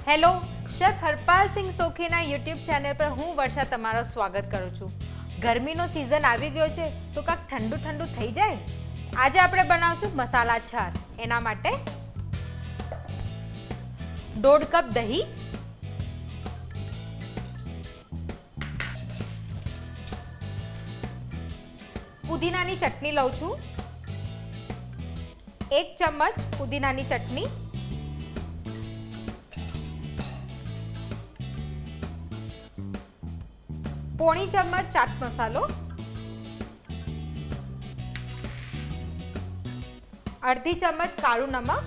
Hello, chef Harpal સિંહ સોખીના YouTube channel પર હું વર્ષા તમારો સ્વાગત કરું છું। ગરમીનો સિઝન આવી ગયો છે તો કાંઈક ઠંડુ ઠંડુ થઈ જાય। આજે આપણે બનાવશું મસાલા છાશ। એના માટે 1.5 કપ દહીં, પુદીનાની ચટણી લઉં છું, 1 ચમચ પુદીનાની ચટણી, પોણી ચમચ ચાટ મસાલો, અડધી ચમચ કાળું નમક,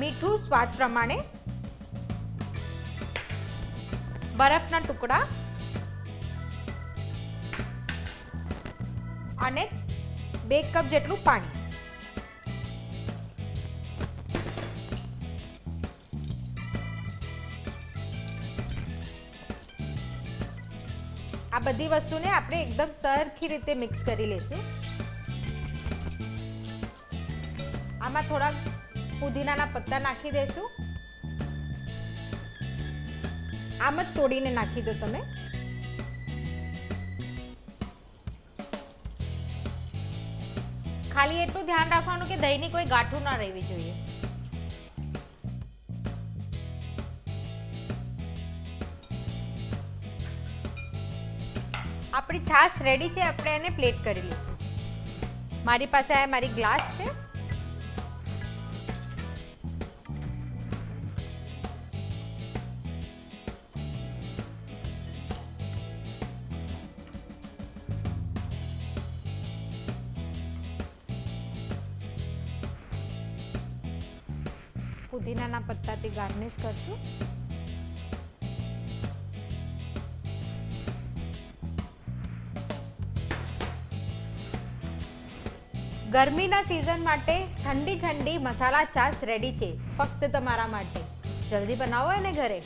મીઠું સ્વાદ પ્રમાણે, બરફના ટુકડા અને 2 કપ જેટલું પાણી। આ બધી વસ્તુને આપણે એકદમ સરખી રીતે મિક્સ કરી લેશું। આમાં થોડા પુદીનાના પત્તા નાખી દેશું। આમ જ તોડીને નાખી દો તમે। ખાલી એટલું ધ્યાન રાખવાનું કે દહીંની કોઈ ગાંઠું ના રહેવી જોઈએ। આપણી છાશ રેડી છે, આપણે એને પ્લેટ કરી લઈશું। મારી પાસે આ મારી ગ્લાસ છે। પુદીનાના પત્તાથી ગાર્નિશ કરશું। ગરમીના સિઝન માટે ઠંડી ઠંડી મસાલા છાશ રેડી છે, ફક્ત તમારા માટે। જલ્દી બનાવો એને ઘરે।